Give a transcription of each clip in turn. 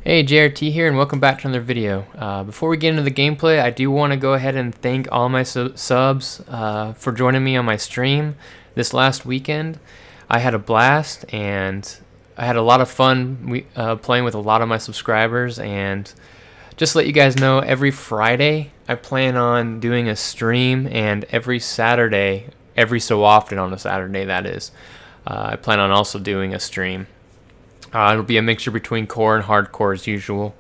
Hey, JRT here, and welcome back to another video. Before we get into the gameplay, I do want to go ahead and thank all my subs for joining me on my stream this last weekend. I had a blast, and I had a lot of fun playing with a lot of my subscribers. And just to let you guys know, every Friday I plan on doing a stream, and every Saturday, every so often on a Saturday that is, I plan on also doing a stream. It'll be a mixture between core and hardcore as usual.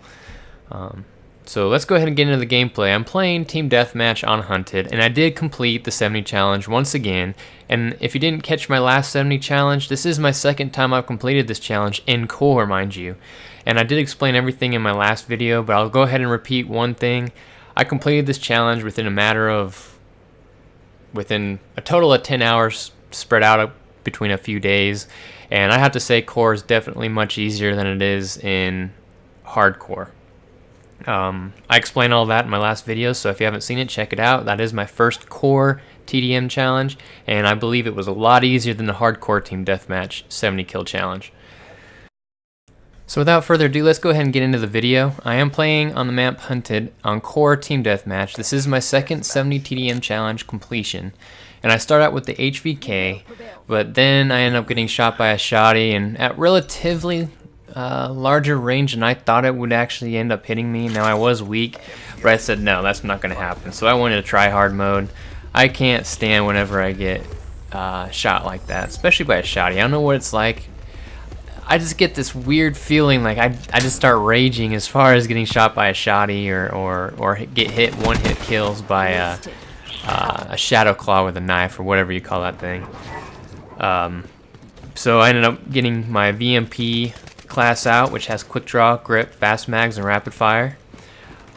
So let's go ahead and get into the gameplay. I'm playing Team Deathmatch on Hunted, and I did complete the 70 challenge once again. And if you didn't catch my last 70 challenge, this is my second time I've completed this challenge in core, mind you. And I did explain everything in my last video, but I'll go ahead and repeat one thing. I completed this challenge within a total of 10 hours spread out between a few days. And I have to say, core is definitely much easier than it is in hardcore. I explained all that in my last video, so if you haven't seen it, check it out. That is my first core TDM challenge, and I believe it was a lot easier than the hardcore Team Deathmatch 70 kill challenge. So without further ado, let's go ahead and get into the video. I am playing on the map Hunted on core Team Deathmatch. This is my second 70 TDM challenge completion. And I start out with the HVK, but then I end up getting shot by a shotty, and at relatively larger range than I thought it would actually end up hitting me. Now I was weak, but I said no, that's not going to happen. So I went into try hard mode. I can't stand whenever I get shot like that, especially by a shotty. I don't know what it's like. I just get this weird feeling like I just start raging as far as getting shot by a shotty or get hit one-hit kills by a shadow claw with a knife or whatever you call that thing. So I ended up getting my VMP class out, which has quick draw, grip, fast mags, and rapid fire.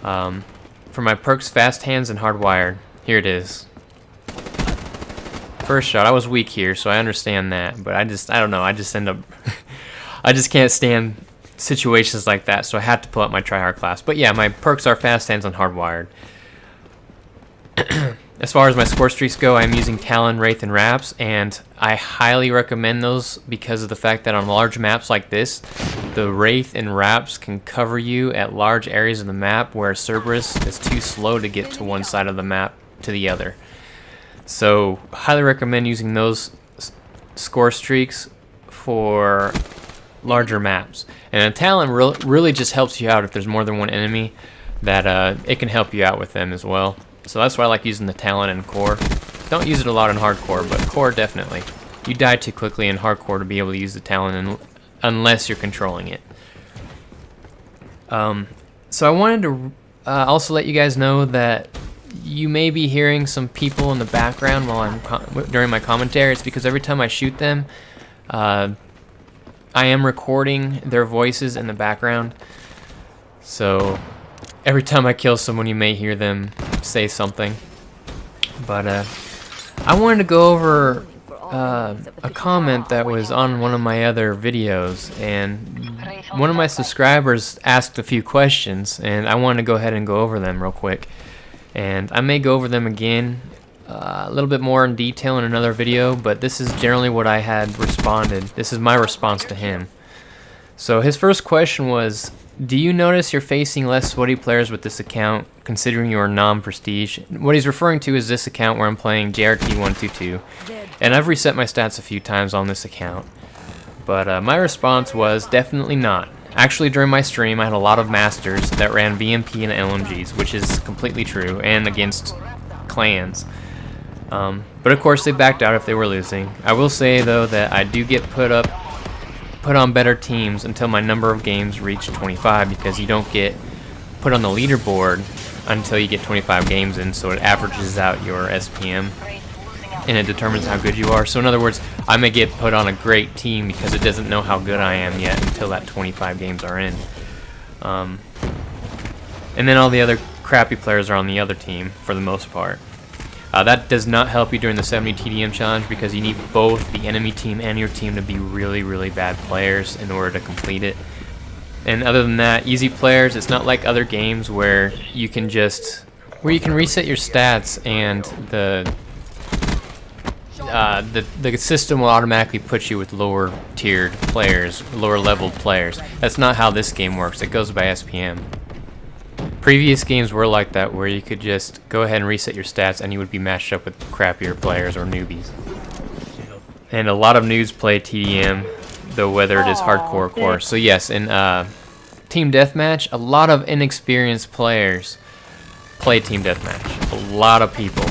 For my perks, fast hands and hardwired. Here it is. First shot. I was weak here, so I understand that, but I don't know. I just end up I just can't stand situations like that, so I had to pull out my tryhard class. But yeah, my perks are fast hands and hardwired. As far as my score streaks go, I'm using Talon, Wraith, and Raps, and I highly recommend those because of the fact that on large maps like this, the Wraith and Raps can cover you at large areas of the map where Cerberus is too slow to get to one side of the map to the other. So, highly recommend using those score streaks for larger maps. And a Talon really just helps you out if there's more than one enemy, that it can help you out with them as well. So that's why I like using the Talon in core. Don't use it a lot in hardcore, but core definitely. You die too quickly in hardcore to be able to use the Talon unless you're controlling it. So I wanted to also let you guys know that you may be hearing some people in the background while during my commentary. It's because every time I shoot them, I am recording their voices in the background. So every time I kill someone, you may hear them say something. But I wanted to go over a comment that was on one of my other videos, and one of my subscribers asked a few questions, and I wanted to go ahead and go over them real quick. And I may go over them again a little bit more in detail in another video, but this is generally what I had responded. This is my response to him. So his first question was, do you notice you're facing less sweaty players with this account, considering you are non-prestige? What he's referring to is this account where I'm playing JRT122, and I've reset my stats a few times on this account. But my response was definitely not. Actually, during my stream, I had a lot of masters that ran VMP and LMGs, which is completely true, and against clans. But of course, they backed out if they were losing. I will say, though, that I do get put on better teams until my number of games reach 25, because you don't get put on the leaderboard until you get 25 games in, so it averages out your SPM and it determines how good you are. So in other words, I may get put on a great team because it doesn't know how good I am yet until that 25 games are in. And then all the other crappy players are on the other team for the most part. That does not help you during the 70 TDM challenge, because you need both the enemy team and your team to be really, really bad players in order to complete it. And other than that, easy players, it's not like other games where you can reset your stats and the system will automatically put you with lower tiered players, lower leveled players. That's not how this game works. It goes by SPM. Previous games were like that, where you could just go ahead and reset your stats and you would be matched up with crappier players or newbies. And a lot of noobs play TDM, though whether it is hardcore or core. So yes, in Team Deathmatch, a lot of inexperienced players play Team Deathmatch. A lot of people.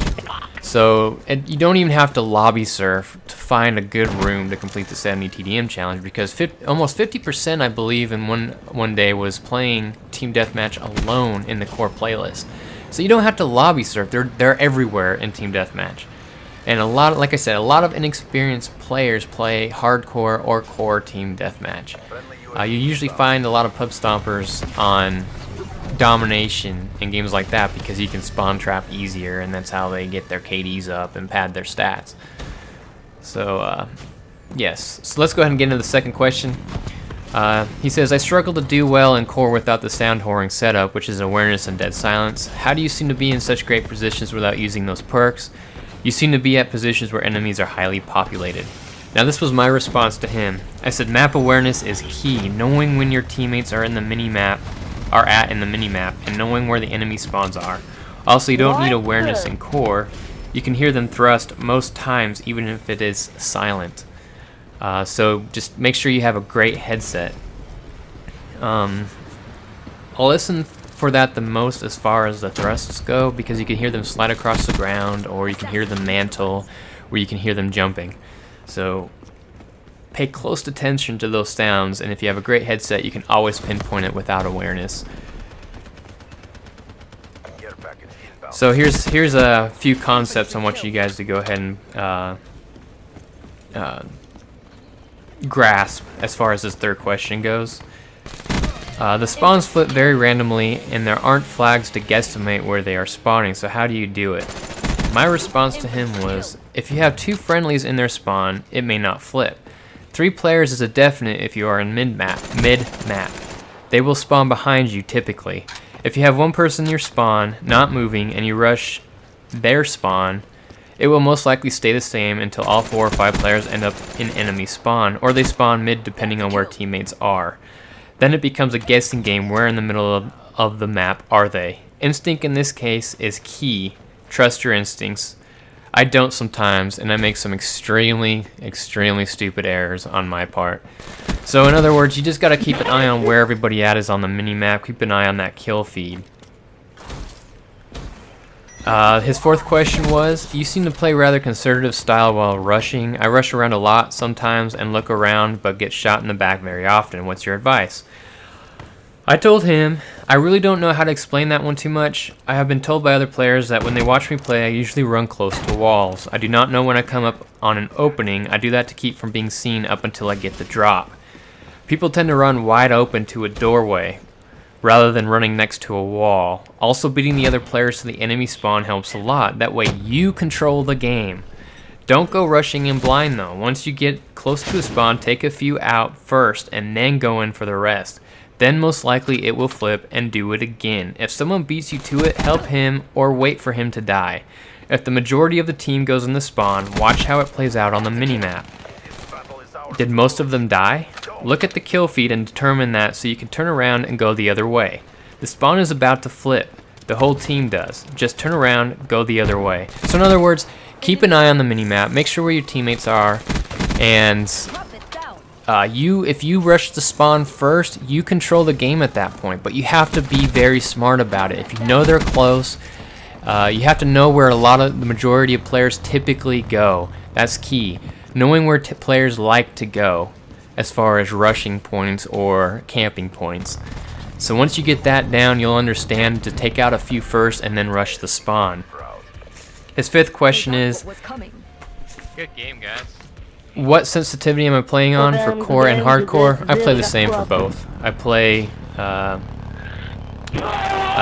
So you don't even have to lobby surf to find a good room to complete the 70 TDM challenge, because almost 50%, I believe, in one day was playing Team Deathmatch alone in the core playlist. So you don't have to lobby surf. They're everywhere in Team Deathmatch. And like I said, a lot of inexperienced players play hardcore or core Team Deathmatch. You usually find a lot of pub stompers on domination in games like that, because you can spawn trap easier, and that's how they get their KDs up and pad their stats. So yes, so let's go ahead and get into the second question. He says, I struggle to do well in core without the sound whoring setup, which is awareness and dead silence. How do you seem to be in such great positions without using those perks? You seem to be at positions where enemies are highly populated. Now this was my response to him. I said, map awareness is key. Knowing when your teammates are in the minimap, and knowing where the enemy spawns are. Also, you don't need awareness in core. You can hear them thrust most times, even if it is silent. So just make sure you have a great headset. I'll listen for that the most as far as the thrusts go, because you can hear them slide across the ground, or you can hear them mantle, or you can hear them jumping. So pay close attention to those sounds, and if you have a great headset, you can always pinpoint it without awareness. So here's a few concepts I want you guys to go ahead and grasp as far as this third question goes. The spawns flip very randomly, and there aren't flags to guesstimate where they are spawning, so how do you do it? My response to him was, if you have 2 friendlies in their spawn, it may not flip. 3 players is a definite if you are in mid-map. They will spawn behind you typically. If you have 1 person in your spawn, not moving, and you rush their spawn, it will most likely stay the same until all 4 or 5 players end up in enemy spawn, or they spawn mid depending on where teammates are. Then it becomes a guessing game, where in the middle of the map are they. Instinct in this case is key. Trust your instincts. I don't sometimes, and I make some extremely stupid errors on my part. So in other words, you just gotta keep an eye on where everybody at is on the mini-map. Keep an eye on that kill feed. His fourth question was, you seem to play rather conservative style while rushing. I rush around a lot sometimes and look around, but get shot in the back very often. What's your advice? I told him, I really don't know how to explain that one too much. I have been told by other players that when they watch me play, I usually run close to walls. I do not know when I come up on an opening. I do that to keep from being seen up until I get the drop. People tend to run wide open to a doorway rather than running next to a wall. Also, beating the other players to the enemy spawn helps a lot. That way you control the game. Don't go rushing in blind though. Once you get close to a spawn, take a few out first and then go in for the rest. Then most likely it will flip and do it again. If someone beats you to it, help him or wait for him to die. If the majority of the team goes in the spawn, watch how it plays out on the minimap. Did most of them die? Look at the kill feed and determine that so you can turn around and go the other way. The spawn is about to flip. The whole team does. Just turn around, go the other way. So in other words, keep an eye on the minimap, make sure where your teammates are, and if you rush the spawn first, you control the game at that point, but you have to be very smart about it. If you know they're close, you have to know where the majority of players typically go. That's key. Knowing where players like to go as far as rushing points or camping points. So once you get that down, you'll understand to take out a few first and then rush the spawn. His fifth question is, good game, guys. What sensitivity am I playing on for core and hardcore? I play the same for both. I play a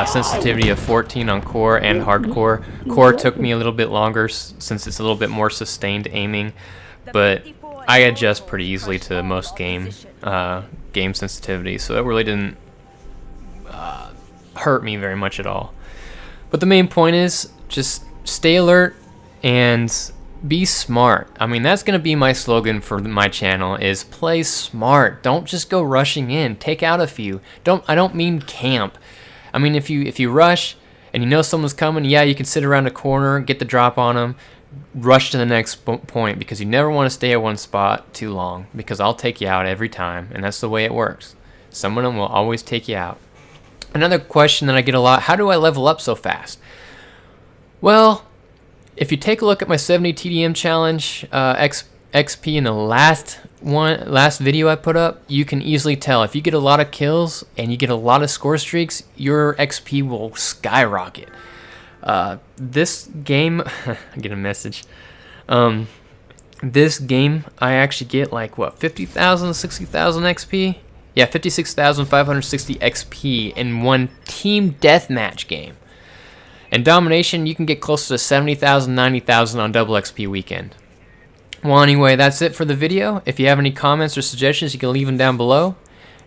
sensitivity of 14 on core and hardcore. Core took me a little bit longer since it's a little bit more sustained aiming, but I adjust pretty easily to most game sensitivity, so it really didn't hurt me very much at all. But the main point is just stay alert and be smart. I mean, that's going to be my slogan for my channel is play smart. Don't just go rushing in. Take out a few. I don't mean camp. I mean, if you rush and you know someone's coming, yeah, you can sit around a corner, get the drop on them, rush to the next point, because you never want to stay at one spot too long, because I'll take you out every time, and that's the way it works. Someone will always take you out. Another question that I get a lot, how do I level up so fast? Well, if you take a look at my 70 TDM challenge XP in the last video I put up, you can easily tell if you get a lot of kills and you get a lot of score streaks, your XP will skyrocket. This game, I get a message. This game, I actually get like what, 50,000, 60,000 XP? Yeah, 56,560 XP in one team deathmatch game. And domination, you can get close to 70,000, 90,000 on double XP weekend. Well, anyway, that's it for the video. If you have any comments or suggestions, you can leave them down below.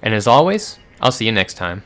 And as always, I'll see you next time.